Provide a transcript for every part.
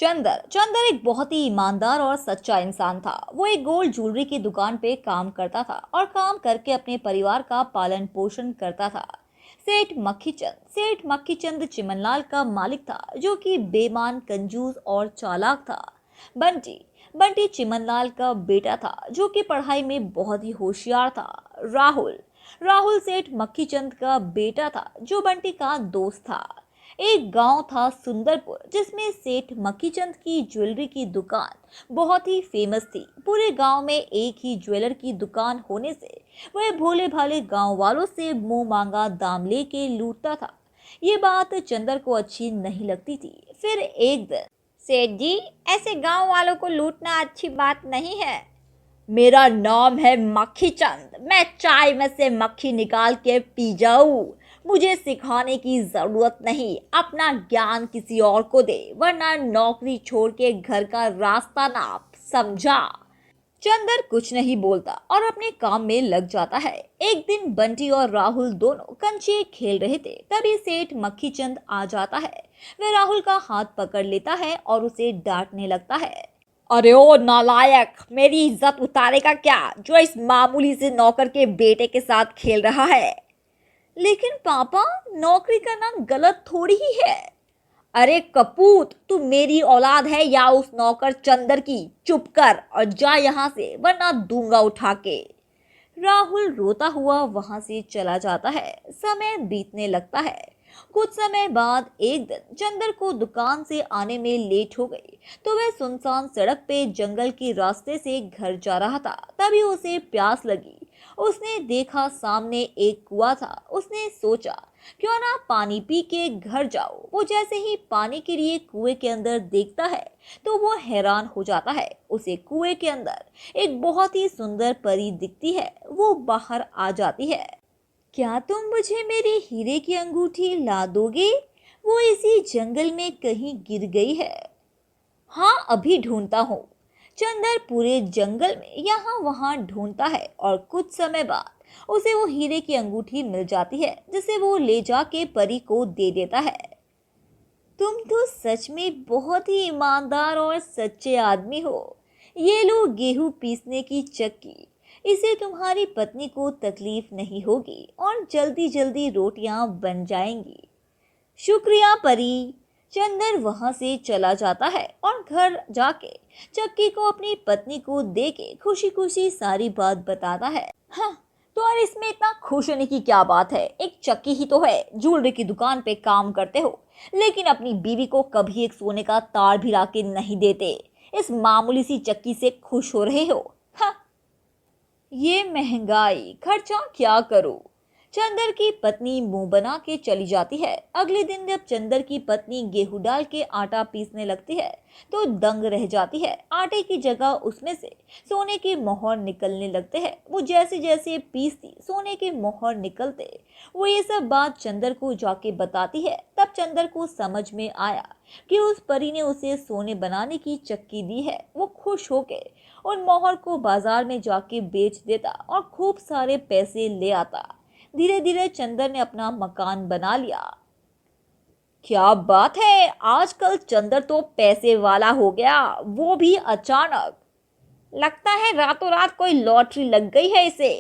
चंदर चंदर एक बहुत ही ईमानदार और सच्चा इंसान था। वो एक गोल्ड ज्वेलरी की दुकान पे काम करता था और काम करके अपने परिवार का पालन पोषण करता था। सेठ मक्खीचंद चिमनलाल का मालिक था, जो कि बेईमान, कंजूस और चालाक था। बंटी बंटी चिमनलाल का बेटा था, जो कि पढ़ाई में बहुत ही होशियार था। राहुल राहुल सेठ मक्खीचंद का बेटा था, जो बंटी का दोस्त था। एक गांव था सुंदरपुर, जिसमें सेठ मक्खीचंद की ज्वेलरी की दुकान बहुत ही फेमस थी। पूरे गांव में एक ही ज्वेलर की दुकान होने से वह भोले भाले गांव वालों से मुंह मांगा दाम लेके लूटता था। ये बात चंदर को अच्छी नहीं लगती थी। फिर एक दिन, सेठ जी, ऐसे गांव वालों को लूटना अच्छी बात नहीं है। मेरा नाम है मक्खीचंद, मैं चाय में से मक्खी निकाल के पी जाऊं। मुझे सिखाने की जरूरत नहीं, अपना ज्ञान किसी और को दे, वरना नौकरी छोड़ के घर का रास्ता नाप, समझा। चंदर कुछ नहीं बोलता और अपने काम में लग जाता है। एक दिन बंटी और राहुल दोनों कंचे खेल रहे थे, तभी सेठ मक्खीचंद आ जाता है। वह राहुल का हाथ पकड़ लेता है और उसे डांटने लगता है। अरे ओ नालायक, मेरी इज्जत उतारेगा क्या, जो इस मामूली से नौकर के बेटे के साथ खेल रहा है। लेकिन पापा, नौकरी करना गलत थोड़ी ही है। अरे कपूत, तू मेरी औलाद है या उस नौकर चंदर की? चुप कर और जा यहाँ से, वरना दूंगा उठा के। राहुल रोता हुआ वहां से चला जाता है। समय बीतने लगता है। कुछ समय बाद एक दिन चंदर को दुकान से आने में लेट हो गई, तो वह सुनसान सड़क पे जंगल के रास्ते से घर जा रहा था। तभी उसे प्यास लगी। उसने देखा सामने एक कुआं था। उसने सोचा, क्यों ना पानी पी के घर जाओ। वो जैसे ही पानी के लिए कुएं के अंदर देखता है, तो वो हैरान हो जाता है। उसे कुएं के अंदर एक बहुत ही सुंदर परी दिखती है। वो बाहर आ जाती है। क्या तुम मुझे मेरी हीरे की अंगूठी ला दोगे? वो इसी जंगल में कहीं गिर गई है। हाँ, अभी ढूंढता हूँ। चंदर पूरे जंगल में यहाँ वहाँ ढूंढता है और कुछ समय बाद उसे वो हीरे की अंगूठी मिल जाती है, जिसे वो ले जाके परी को दे देता है। तुम तो सच में बहुत ही ईमानदार और सच्चे आदमी हो। ये लो गेहूं पीसने की चक्की। इसे तुम्हारी पत्नी को तकलीफ नहीं होगी और जल्दी जल्दी रोटियां बन जाएंगी। शुक्रिया परी। चंदर वहां से चला जाता है और घर जाके चक्की को अपनी पत्नी को दे के खुशी खुशी सारी बात बताता है। हाँ, तो और इसमें इतना खुश होने की क्या बात है? एक चक्की ही तो है, ज्वेलरी की दुकान पे काम करते हो, लेकिन अपनी बीवी को कभी एक सोने का तार भी ला के नहीं देते। इस मामूली सी चक्की से खुश हो रहे हो? हाँ, ये महंगाई, खर्चा क्या करूं। चंदर की पत्नी मुंह बना के चली जाती है। अगले दिन जब चंदर की पत्नी गेहूं डाल के आटा पीसने लगती है, तो दंग रह जाती है। आटे की जगह उसमें से सोने के मोहर निकलने लगते हैं। वो जैसे जैसे पीसती, सोने के मोहर निकलते। वो ये सब बात चंदर को जाके बताती है। तब चंदर को समझ में आया कि उस परी ने उसे सोने बनाने की चक्की दी है। वो खुश होके उन मोहर को बाजार में जाके बेच देता और खूब सारे पैसे ले आता। धीरे धीरे चंदर ने अपना मकान बना लिया। क्या बात है, आजकल चंदर तो पैसे वाला हो गया, वो भी अचानक। लगता है रातों रात कोई लॉटरी लग गई है इसे।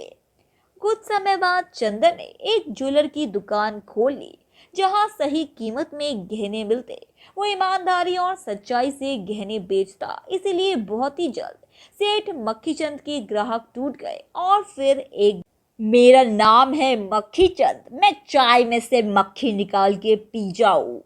कुछ समय बाद चंदर ने एक ज्वेलर की दुकान खोल ली, जहां सही कीमत में गहने मिलते। वो ईमानदारी और सच्चाई से गहने बेचता, इसीलिए बहुत ही जल्द सेठ मक्खीचंद के ग्राहक टूट गए। और फिर एक, मेरा नाम है मक्खीचंद, मैं चाय में से मक्खी निकाल के पी जाऊं।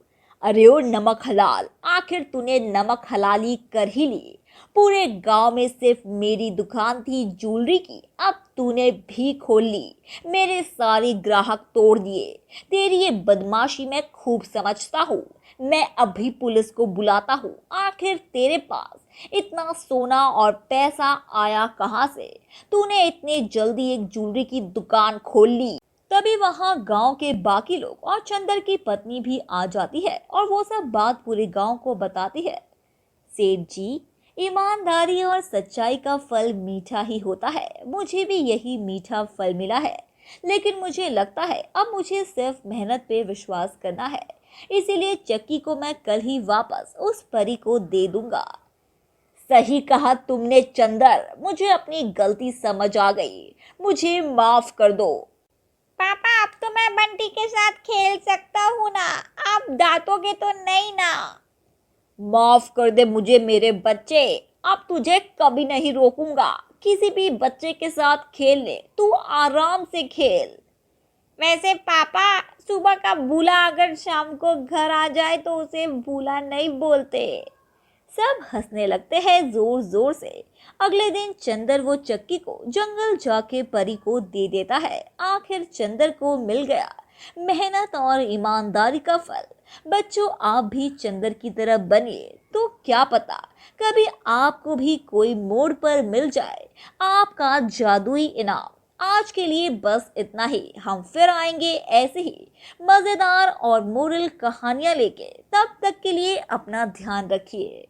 अरे ओ नमक हलाल, आखिर तूने नमक हलाली कर ही ली। पूरे गांव में सिर्फ मेरी दुकान थी ज्वेलरी की, अब तूने भी खोल ली। मेरे सारे ग्राहक तोड़ दिए। तेरी ये बदमाशी मैं खूब समझता हूँ। मैं अभी पुलिस को बुलाता हूँ। आखिर तेरे पास इतना सोना और पैसा आया कहाँ से? तूने इतने जल्दी एक ज्वेलरी की दुकान खोल ली। तभी वहां गांव के बाकी लोग और चंदर की पत्नी भी आ जाती है और वो सब बात पूरे गांव को बताती है। सेठ जी, ईमानदारी और सच्चाई का फल मीठा ही होता है। मुझे भी यही मीठा फल मिला है, लेकिन मुझे लगता है अब मुझे सिर्फ मेहनत पे विश्वास करना है। इसीलिए चक्की को मैं कल ही वापस उस परी को दे दूंगा। सही कहा तुमने चंदर, मुझे अपनी गलती समझ आ गई, मुझे माफ कर दो। पापा अब तो मैं बंटी के साथ खेल सकता हूँ ना, आप डांटोगे तो नहीं ना। माफ कर दे मुझे मेरे बच्चे, अब तुझे कभी नहीं रोकूंगा। किसी भी बच्चे के साथ खेल ले, तू आराम से खेल। वैसे पापा, सुबह का भूला अगर शाम को घर आ जाए तो उसे भूला नहीं बोलते। सब हंसने लगते हैं जोर जोर से। अगले दिन चंदर वो चक्की को जंगल जाके परी को दे देता है। आखिर चंदर को मिल गया मेहनत और ईमानदारी का फल। बच्चों, आप भी चंदर की तरह बनिए, तो क्या पता कभी आपको भी कोई मोड़ पर मिल जाए आपका जादुई इनाम। आज के लिए बस इतना ही। हम फिर आएंगे ऐसे ही मजेदार और मोरल कहानियां लेके। तब तक के लिए अपना ध्यान रखिए।